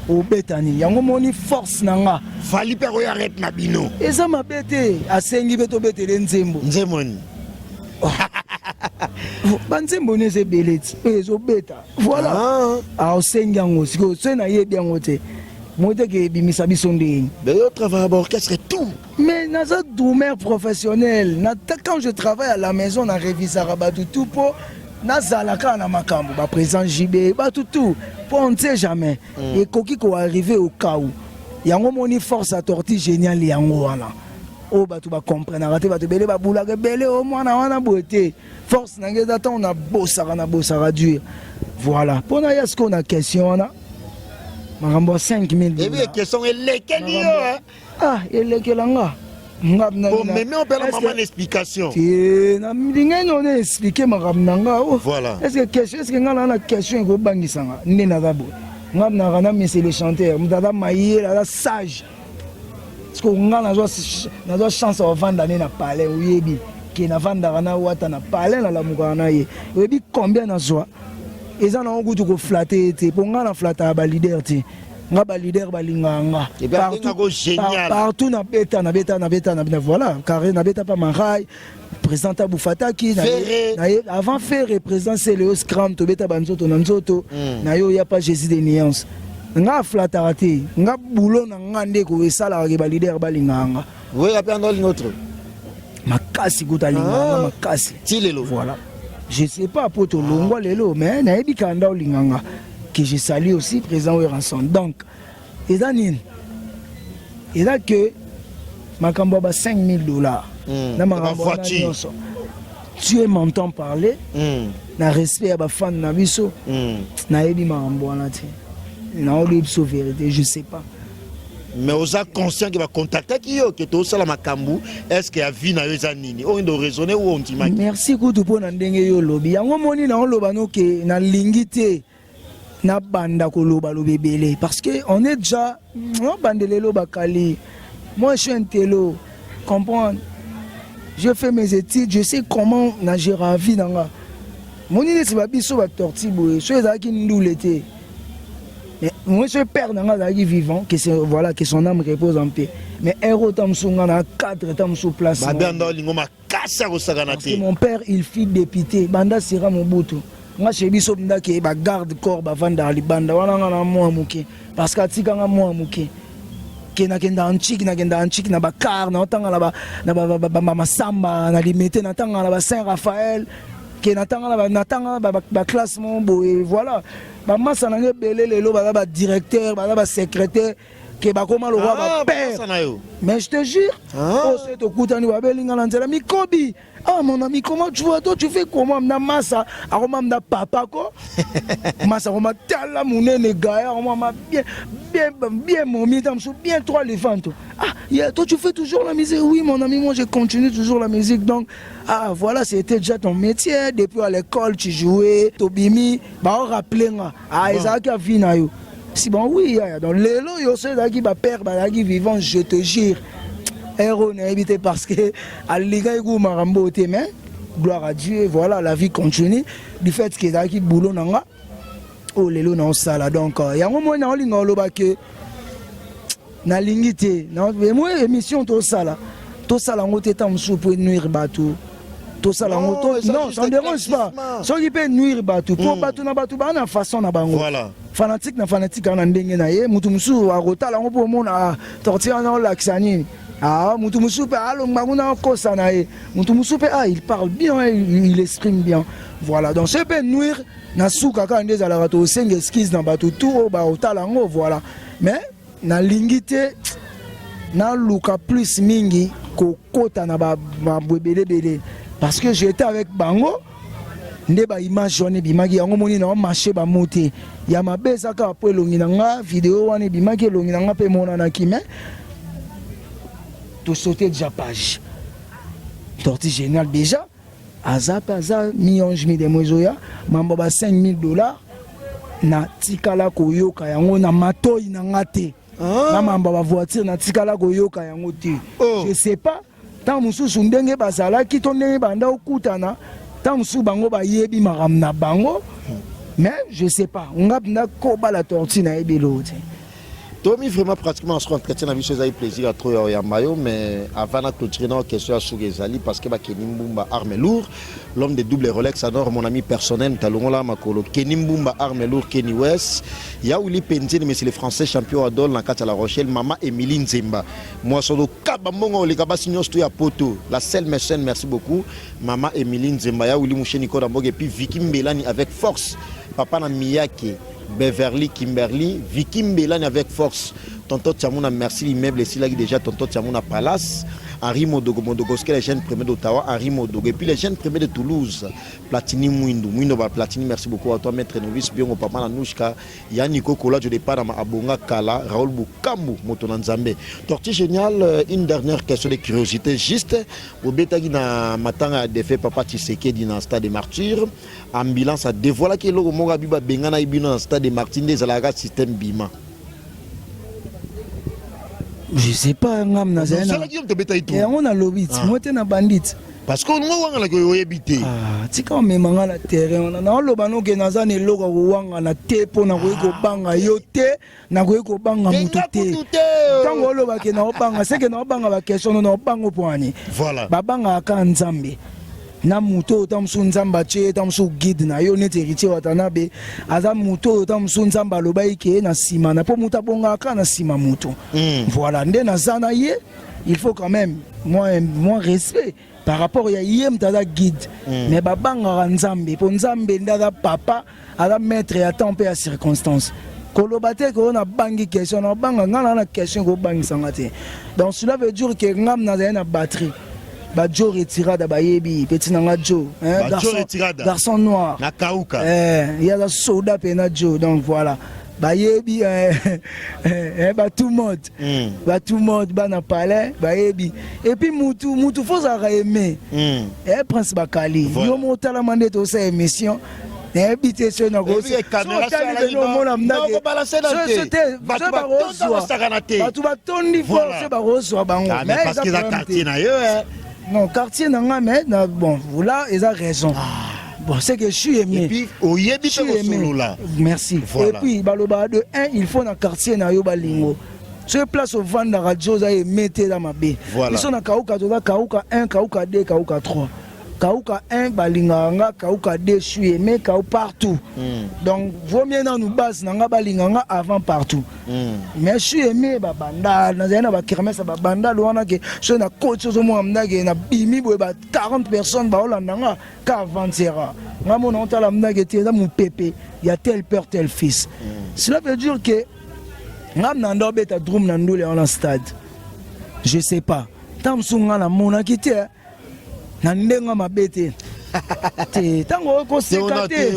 au betani yango moni force nanga fali pe roya rep na bino eza mabete asengi beto betele nzembo nzemoni banzembo ne se beleti ezo beta voilà a osengi yango siko se na ye bien noté mote ke bimisa biso ndeni mais yo travaille à orchestre tout mais naza drummer professionnel na quand je travaille à la maison na révisera batu tout pour nazalaka na makambo ba présent JB ba tout pour on ne sait jamais et koki ko arriver au cas où yango moni force à tortue génial yango wana o ba tu ba comprendre raté ba te belé ba boula ke belé au mwana wana beauté force na ngeza ta on a bossa dur voilà pour na est-ce qu'on a question na makambo 5000 et bien question elekeli yo ah elekelanga bon, mais on peut avoir une explication. On a expliqué ma ramnanga. Voilà. Est-ce que on a une question que bangisanga nena dabo. Ngabna mais c'est le chanteur. Mdada maïe la sage. Parce que on a na chance de vendre na parler oyebi qui na vendre na wata na parler na la mukana ye. Oyebi combien na joie. Et ça na on goût ko flatter te pour ngana flatter ba leader te. Ngaba leader balinganga partout na beta voilà carré na beta pas marai président Boufataki avant faire représenter le scrum to beta banzoto na nzoto na yo ya pas Jésus de nuance nga flatarate nga boulot na ngande ko esala ba leader balinganga oui ya pas notre makasi kutalinganga makasi tilelo voilà je sais pas pour to longwa lelo mais na yebi kanda olinganga que je salue aussi présent au rançon. Donc, et là que ma cambaba $5,000. Na ma voiture. Tu m'entends parler. Na respect à ma fan na biso. Na ebi ma amboana ti. non libre sur vérité, je sais pas. Mais aux a conscient qu'il va contacter qui yo que tout ça la makambu est-ce qu'il y a vie na yeza nini on doit raisonner ou on t'imagine. Merci kutu po na ndenge yo lobi yango moni na loba no ke na lingité na banda ko loba lobebele parce que on est déjà on bandelelo bakali. Moi je suis un télo comprendre. Je fais mes études, je sais comment na gérer la vie nanga. Moni ne se ba biso ba torti boye so ezaki ndulete. Moi, je père qui vivant, que voilà, que son âme repose en paix. Mais héros tamsunga na 4 tam sous place. Parce que mon père, il fit dépité. Banda sera mon boutou. Moi, chez biso mda ke ba garde corps ba vanda li banda wana na mo amuke. Parce que atika nga mo amuke. Ke na kenda anchiki na ba car na tanga la ba masamba na limité na tanga la ba Saint Raphaël. Ke na tanga ba classement boy voilà. Ba massa na belé lelo ba directeur ba secrétaire ke ba koma le roi ba père. Mais je te jure oh c'est au kutani ba belinga na nzela mikobi. Ah mon ami, comment tu vois toi tu fais comment na massa aroma na papa ko massa aroma tala munene gaya aroma bien mon mitam sou bien trois éléphants. Ah yeah, toi tu fais toujours la musique. Oui mon ami, moi je continue toujours la musique. Donc ah voilà, c'était déjà ton métier depuis à l'école tu jouais tobimi ba rappeler nga ah ezaki a vie na yo. Si bon oui donc lelo yo c'est daki ba père ba daki vivant, je te jure. Héros n'a évité parce que à l'Iga Igou Marambo mais gloire à Dieu, voilà, la vie continue. Du fait qu'il y a qui boulot nanga, oh lelo na sala donc il y a un moment na linga loba que na lingité, na moi émission to sala ngote tam sou pour nuire bateau. Tout ça la moto non, ça ne dérange pas. Ça qui peut nuire bateau pour bateau na bateau ba na façon na bango. Voilà. Fanatique na ndenge na ye, mutu musu a rota la ngo mona tortilla na laxanine. Ah, Moutoumoussoupe, il parle bien, il exprime bien. Voilà, donc c'est peut nuire, Nasuka quand on est à la rato, 5 esquisses dans bateau tout, au talango, voilà. Mais, na lingité, na luka plus mingi, kokota na ba bébé. Parce que j'étais avec Bango, nde ba image jaune bimaki yango moni na marché ba moté. Ya mabeza ka po longinanga vidéo wana bimaki longinanga pe mona na kime. Tout sauter déjà page. Torti génial déjà. Azap, millions de mozoya. Mambo ba $5,000. Na tikala koyoka yango na matoi na ngate. Na mambo ba voiture na tikala koyoka yango te. Je sais pas. Tant mususu ndenge bazala ki to ndenge banda okutana. Tant musu bango ba yebi maram na bango. Mais je sais pas. On a na koba la torti na ebelo te. Tommy, vraiment, pratiquement, on se entretient avec ce plaisir à trouver à Mayo, mais avant de clôturer nos questions à Sougezali, parce que Kenim Bumba arme lourd, l'homme de double Rolex, adore mon ami personnel, Talongola Makolo, Kenim Bumba arme lourd, Kenny West, Yaouli Penzine, mais c'est le français champion Adol, dans la La Rochelle, Maman Emiline Zemba. Moi, sur le Kabamongo, les Kabasignos, tout à Poto, la seule mécène, merci beaucoup, Maman Emiline Zemba, Yaouli Mouché Nicolas Mbog, et puis Vicky Mbelani avec force, Papa na Miyake. Beverly Kimberly, Vicky Mbelani avec force. Tonton Tiamouna, merci l'immeuble ici là déjà Tonton Tiamouna Palace. Henri Modogo, les jeunes premiers d'Ottawa, Henri Modogo. Et puis les jeunes premiers de Toulouse, Platini Mouindo Platini, merci beaucoup à toi, maître Novice, Biongo Papa Nanouchka, Yannico Kola, je départ à Abonga Kala, Raoul Boukambu, Motonanzambe. Torti génial, une dernière question de curiosité, juste, au Betagi na Matanga défait Papa Tshisekedi dans le stade des martyrs, ambulance a dévoilé que l'eau Moga Biba Bengana Ibino dans le stade des martyrs, des Alaga système Bima. Je sais pas, on a lobby, moi t'es un bandit. Parce qu'on a habité. Ah, tu quand même on a la terre, on a l'obano que nazan et logo wanga na te pour na ko banga yote na ko banga mututé. Tant on loba que na banga, c'est que na banga ba question na banga poani. Voilà. Ba banga ka nzambe. Na muto tamsu nzamba che tamsu guide na yo nete héritier watanabe aza muto tamsu nzamba lobai ke na sima na po muta bonga ka na sima muto. Voilà nde na zana ye, il faut quand même moins respect par rapport ya yem tada guide. Mais babanga nzambe po nzambe ndada papa ala maître ya temps et à circonstance. Kolobate ko na bangi question na banga ngana na question ko bangi sangate. Donc cela veut dire que ngam na na batterie. Badjo retirada bayebi petit nanga jo garçon noir na kauka il y a la soda pena jo donc voilà bayebi tout le monde bana palais bayebi et puis mutu faut ça aimer prince bakali yo motala mandete au sa émission n'habite sur nos gosses non quartier n'a mais bon voilà ils ont raison. Bon, c'est que je suis aimé. Et puis, au Yébi, merci. Voilà. Et puis, baloba de 1, il faut dans le quartier na yoba lingo. Sur place au vent de la radio, ça est mettez dans ma baie. Ils sont dans Kauka 1, Kauka 2, Kauka 3. Kauka 1, balinganga, Kauka 2, je suis aimé, Kauka partout. Donc, vaut mieux dans nos bases, nanga balinganga avant partout. Mais je suis aimé, banda, nazana ba kermesse ba banda loana ke so na coach so mo amna ke na bimi bo ba 40 personnes ba olandanga ka avancera. Ngamo na ontala amna ke te mon pépé, il y a tel père tel fils. Cela veut dire que ngam na ndo beta drum na ndole en stade. Je sais pas. Tam sunga na mona kité na ndenga mabete. Tango ko sekate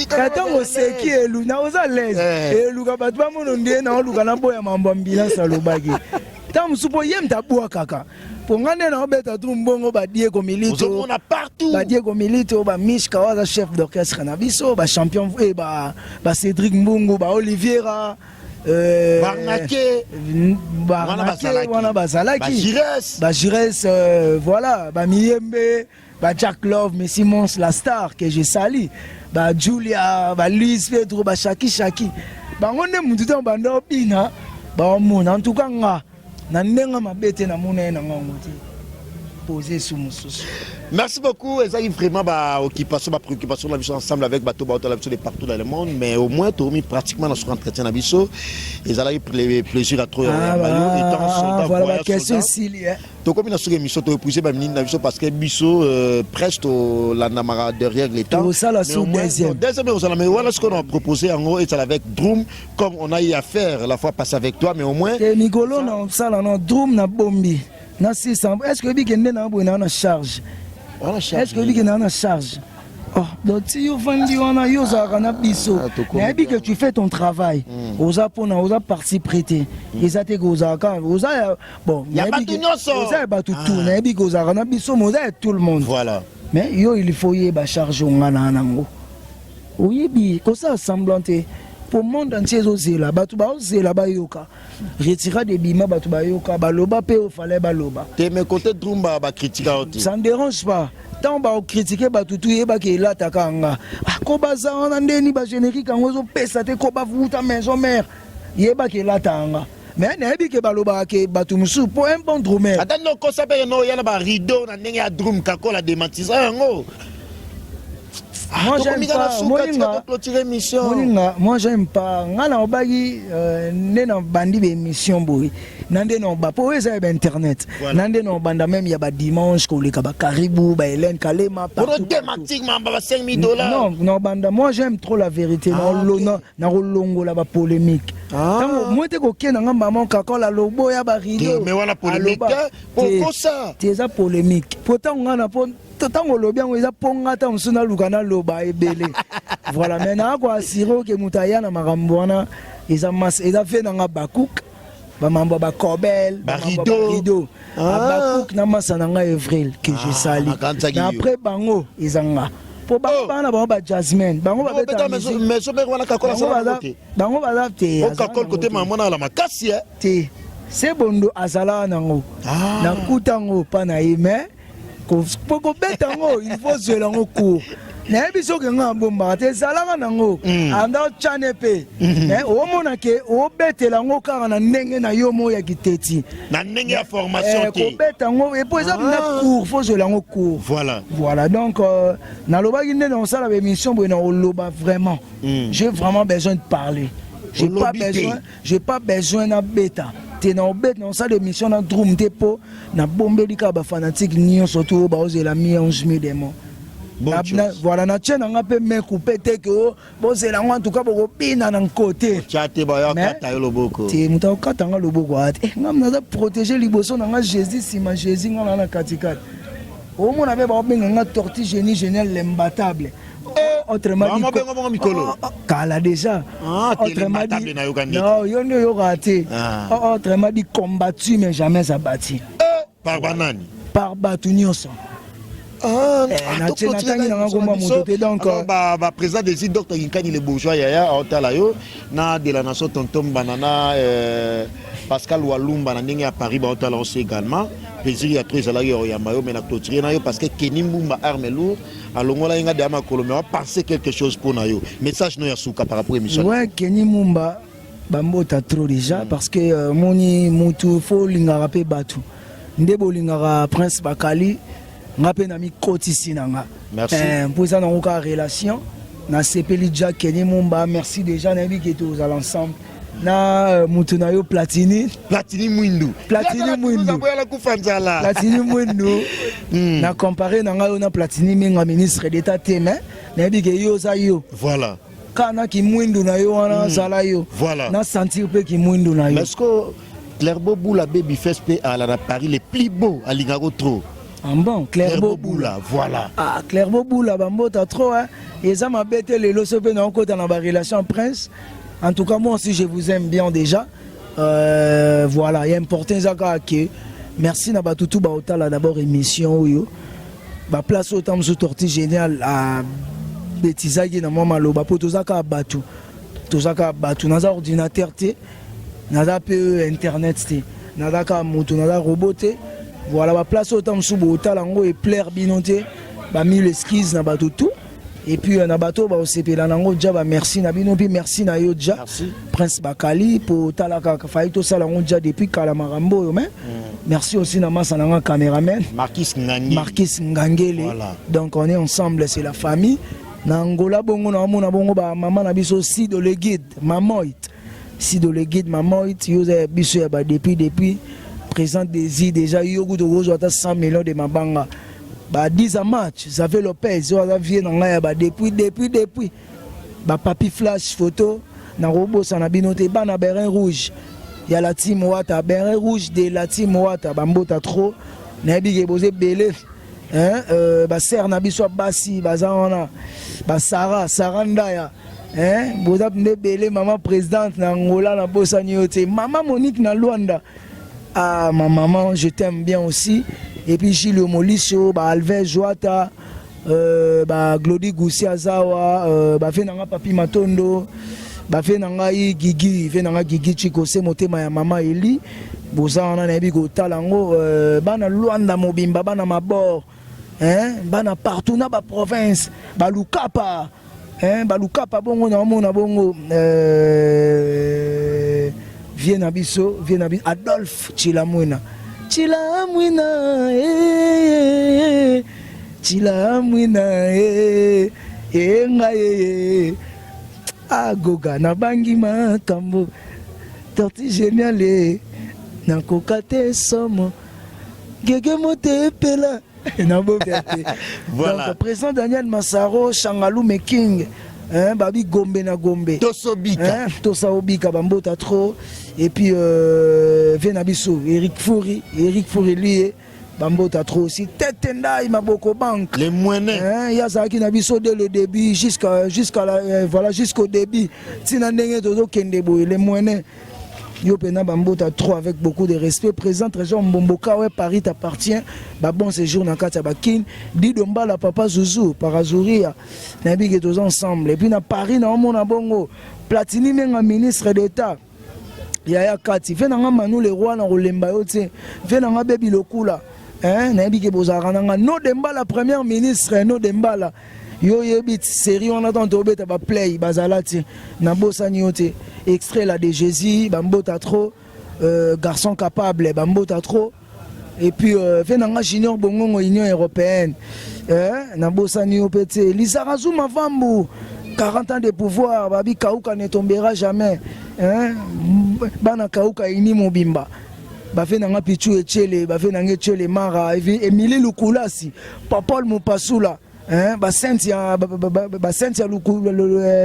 katango seki elu na oza lez elu ka batwa mono ndie na oluka na boya mambo ambulance alobaki tamu supo yem tabua kaka pongane na obeta tu mbongo ba Diego Milito ba Diego Milito ba Mishka waza chef d'orchestre na biso ba champion ba Cédric Mbungu ba Oliviera Barnaké wana bazalaki ba Jires voilà ba Miyembe ba Jack Love, mais Simons la star que j'ai sali, ba Julia, ba Luis Pedro, ba Shaki, ba ngone mututa banda bina, ba mona en tout cas nga na ndenga mabete na mona na ngoti poser sous mususu. Merci beaucoup, et ça y vraiment ba occupation, ba préoccupation la vie ensemble avec bateau la vie de partout dans le monde, mais au moins tu as mis pratiquement dans ce entretien na biso et ça a eu plaisir à trop voilà la question Sili. To comme na sur émission to épousé ba minine na biso parce que biso presque la namara derrière l'état. Tout ça la sous deuxième mais voilà ce qu'on a proposé en gros et ça avec Drum comme on a eu à faire la fois passée avec toi mais au moins et Migolo na ça là non Drum na bombi na 600 est-ce que bikende na bo na charge. Est-ce que tu as une charge? Oh, donc si tu as que tu fais ton travail, aux Japon, aux parties prêtées, ils ont été bon, il y a pas tout le monde. Voilà. Mais il faut y charger oui, comme ça semblant pour le monde entier là, retirer des bima yoka, baloba pe au fallait baloba. T'es mes côtés Drumba ba critiquer. Ça ne dérange pas. Tant ba critiquer ba tutu yeba ke la takanga. Ko baza on ndeni ba générique ngozo pesa te ko ba vuta maison mère. Yeba ke la tanga. Mais nebi ke baloba ke batu musu pour un bon drummer. Attends non ko sabe no yana ba rideau na ndenge ya drum kakola dématisa ngo. Moi j'aime pas moi j'aime pas ngana obagi nena bandi be émission boy nande no ba po eza internet nande no banda même ya ba dimanche ko le ka ba Caribou ba Hélène Kalema partout thématiquement ba $5,000 non banda moi j'aime trop la vérité na rolongo la ba polémique tango moi te ko kena ngamba mon kakola lobo ya ba rideau mais wala polémique pourquoi ça c'est polémique pourtant ngana po tango lobi yango eza ponga ta msuna lukana loba ebele voilà maintenant quoi assurer que mutaya na makambo wana eza mas eza fait na bakuk ba mambo ba Kobel ba rideau bakuk na masa na nga Evril que je sali après bango ezanga po bana ba Jasmine bango ba beta mais so be wana kakola ça bango ba te o kakol côté mamona la makasi te c'est bondo azala nango na kutango pa na ime pour bête il faut se l'en cours. N'a pas besoin que nous bomba. T'es salama nango. Anda chanepe. Mais au moment que au bête l'ango car on a n'engue na yomo ya kiteti. Na n'engue ya formation qui. Au bête ango et pour ça na cours faut se l'en cours. Voilà donc na loba qui n'est dans ça la émission pour na loba vraiment. J'ai vraiment besoin de parler. J'ai pas besoin na bêta. T'es dans bête dans ça l'émission na drum tepo na bombeli ka ba fanatique nion surtout ba oser la mi 11 000 démons. Voilà na tient nga pe me couper te que bo c'est la en tout cas bo bina na côté. Chate ba ya kata yo loboko. Te muta kata nga loboko ate. Ngam na protéger liboso na nga Jésus si ma Jésus nga na katikati. Au mon avait ba benga nga tortue génie génial l'imbattable. autrement dit kala déjà autrement dit non yo raté autrement dit combattu mais jamais abattu par banani par Batunios. Donc président des îles docteur Yinkani le bourgeois yaya otalayo na de la nation tonton banana Pascal Walumba na ndenge à Paris ba otala aussi également plaisir ya très ala yo yamayo mais na clôturer na yo parce que Kenny Mbumba arme lourd alongola inga de ama Colombie va penser quelque chose pour na yo message no ya suka par rapport à émission ouais Kenny Mbumba bambota trop déjà parce que moni mutu fo linga rapé batu ndebo linga Prince Bakali ngape na mi kotisi nanga merci pour ça dans aucune relation na sepeli déjà Kenny Mbumba merci déjà na bi qui tous ensemble na mutuna yo Platini Mwindu na comparé na nga na Platini menga ministre d'état témoin na bi que yo za yo voilà kana ki Mwindu na yo wana sala yo voilà na sentir pe ki Mwindu na yo est-ce que Clairbeau Boula baby fest à la Paris les plus beaux à Lingaro trop. Ah bon, Clairbeau Boula, voilà. Ah, Clairbeau Boula, bambo t'as trop hein. Et ça m'a bêté les losos dans le côté dans la relation prince. En tout cas moi aussi je vous aime bien déjà. Voilà, il y a important ça que merci na batutu ba otala d'abord émission yo. Ba place autant sous tortue génial à Betizagi na mama lo ba potozaka batu. Tozaka batu na za ordinateur té. Nada peu internet té. Nada ka moto nada roboté. Voilà la place autant sous bota lango et plaire binoté ba mille esquisses na bateau tout et puis na bateau ba osepela nango déjà ba merci na bino puis merci na yo déjà Prince Bakali pour talaka faito sala ngo déjà depuis kala marambo yo mais merci aussi na masa nanga caméraman Marquis Ngangele voilà. Donc on est ensemble c'est la famille na Angola bongo na mona bongo ba maman na biso si de le guide mamoit si de le guide mamoit yo biso ya ba depuis présent des îles déjà yogo de rose 100 millions de mabanga ba 10 à match ça fait Lopez yo vient dans là ba depuis ba papi flash photo na robot ça na binoté ba na berin rouge il y a la team Wata berin rouge de la team Wata bambota trop na bi ke bosé belé hein ba ser na biso basi bazana ba Sarah Ndaya hein boza ne belé maman présidente na Angola na bossa nyoté maman Monique na Luanda. Ah ma maman, je t'aime bien aussi. Et puis Gilles Molisso, Alves Joata, Glody Goussi Azawa, Fenanga Papi Matondo, Fenanga Gigi, Fenanga Gigi Chiko se motema ya mama Eli. Boza on a nabi go talango, bana Luanda Mobimba, bana Mabor, hein, bana partout na ba province, Balukapa, hein, Balukapa bongo na bongo. Viens abisso Adolphe Chilamwina Agoga na bangi makambo torti génial na kokate somo gege mote pela na bokate. Voilà. Donc président Daniel Massaro Changalou Meking hein, babi gombe na gombe tosobika hein, tosaobika bambota trop et puis Venabiso Eric Fouri lui bambota trop aussi Tetendai Maboko Bank les moyens hein, yazaki na biso dès le début jusqu'à la voilà jusqu'au début tina ndenge tozo kende boy les moyens yo pena bambota trop avec beaucoup de respect présent trésor Mbomboka ouais Paris t'appartient ba bon séjour na kata bakin Dido Mbala papa Zouzou Parazuria na bige tous ensemble et puis na Paris na mona bongo Platini menga ministre d'état Yaya Kati fait nanga Manu le roi na Rolemba yo te fait nanga Baby Lokula hein na bige bozara nanga no Dembala premier ministre no Dembala yo yebit série on attend tobeta ba play bazalati na bosani yote extrait là de Jésus bambota trop garçon capable bambota trop et puis venanga junior bongo Union européenne hein na bosani yopete Lizarazu Mavambu 40 ans de pouvoir babi kauka ne tombera jamais hein bana kauka ini mobimba bafenanga pichu echele bafenanga echele mara Emile Lukulasi Paul Mupasula hein Basentia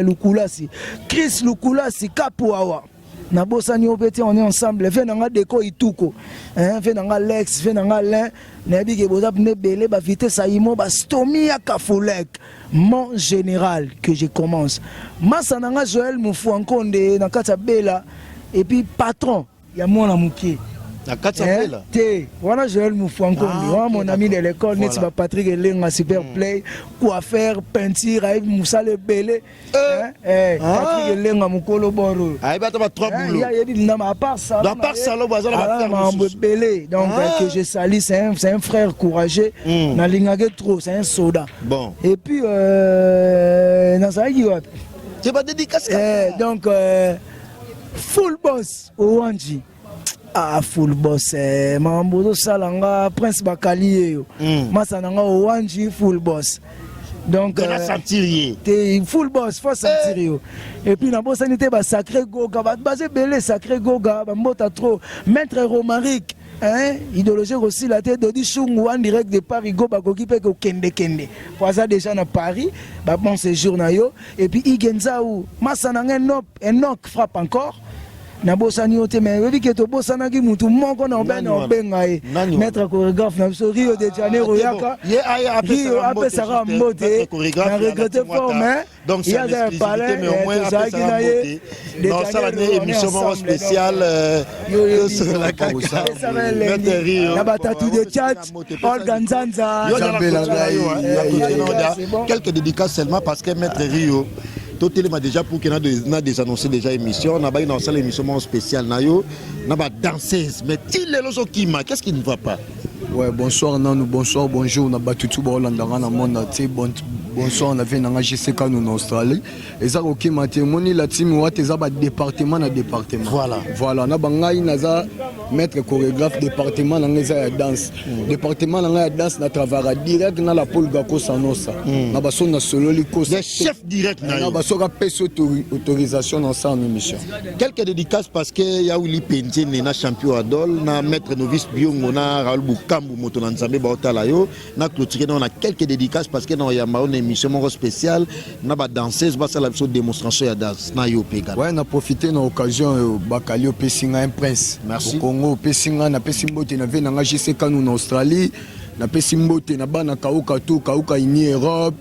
Lukulasi Chris Lukulasi Kapuawa na bosani opete on est ensemble fait nanga Deko Ituko hein fait nanga Lex fait nanga Lin na bi ke boza pne belé ba vitesse aimo ba stomi ya Kafolek mon général que je commence masa nanga Joël Mufwankonde na kata bela et puis patron ya mona mukie na Katsabela te wana Joël Mufwankonde wana mon ami de l'école net ba Patrick Elenga super play coiffeur peinture avec Moussa le belé Patrick Elenga mukolo boro ay ba ta trois boulots il y a dit à part ça dans part ça là bazala ba faire belé donc que je salue c'est un frère courageux na lingage trop c'est un soldat bon et puis na ça qui va tu vas dédicace donc full boss Owanji full boss mambozo salanga Prince Bakali masa nanga Owanji full boss donc t'es full boss faut sentir et puis na bosanité ba sacré goga ba basé belé sacré goga ba mbota trop maître Romaric hein idéologie aussi la tête Dodi Chungu en direct de Paris go ba koki pe ko kende pour ça déjà na Paris ba bon séjour na yo et puis Igenza ou masa nanga Enoch frappe encore na bosani ote mais webi ke to bosana ki mutu moko na obenga maître chorégraphe na Rio de Janeiro yaka Rio apesaka mbote na regretté fort mais donc c'est un palais mais au moins apesaka mbote dans ça l'année émission spéciale sur la caca maître Rio na batatu de chat Olga Nzanza quelques dédicaces seulement parce que maître Rio tout m'a déjà pour qu'il y a des annoncés déjà émission on a pas dans ça l'émission spéciale nayo na ba danseuse mais il est l'autre qui m'a qu'est-ce qui ne va pas ouais bonsoir nanou bonsoir bonjour na batutu ba Hollanda na monde tu bonsoir on avait na GCK nous en Australie et ça OK matémoni la team wa teza ba département na département voilà na bangai naza maître chorégraphe département na ngeza ya danse département na ya danse na travailler direct na la Paul Gako Sanosa na baso na solo liko des chefs direct na baso ka pesa autorisation dans ça en émission quelques dédicaces parce que ya Willy Pendine na champion adol na maître novice Biongo na Raoul Bukambu moto na Nzambe ba otala yo na clôturer on a quelques dédicaces parce que dans ya ma émission spéciale na ba danseuse ba sala biso démonstration ya danse na yo pega ouais na profiter na occasion Bakali Pesinga un prince merci au Congo Pesinga na Pesimbote na ve na GCK nous en Australie na Pesimbote na bana kauka tu kauka ini Europe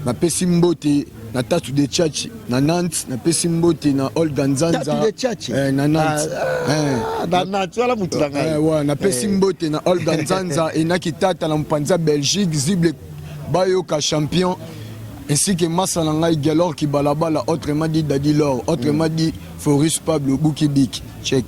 na Pesimbote na Tatu de Tchatchi na Nantes na Pesimbote na Olga Nzanza Tatu de Tchatchi na Nantes na Nantes wala mutulanga ouais na Pesimbote na Olga Nzanza et na Kitata na Mpanza Belgique Zible Bayoka champion ainsi que Massa Nangai Galor qui balabala autrement dit Daddy Lor autrement dit Forus Pablo Boukibik check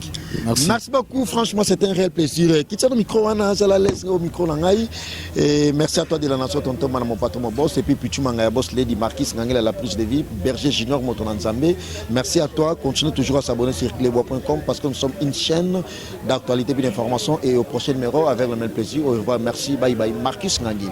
merci beaucoup franchement c'était un réel plaisir quitte le micro wana za la laisse au micro Nangai et merci à toi de la nation tonton mana mon patron mon boss et puis tu manga boss Lady Marquis Ngangela la prise de vie Berger Junior Moton Nzambe merci à toi continue toujours à s'abonner sur clebois.com parce que nous sommes une chaîne d'actualité et d'information et au prochain numéro avec le même plaisir au revoir merci bye bye Marquis Ngangeli.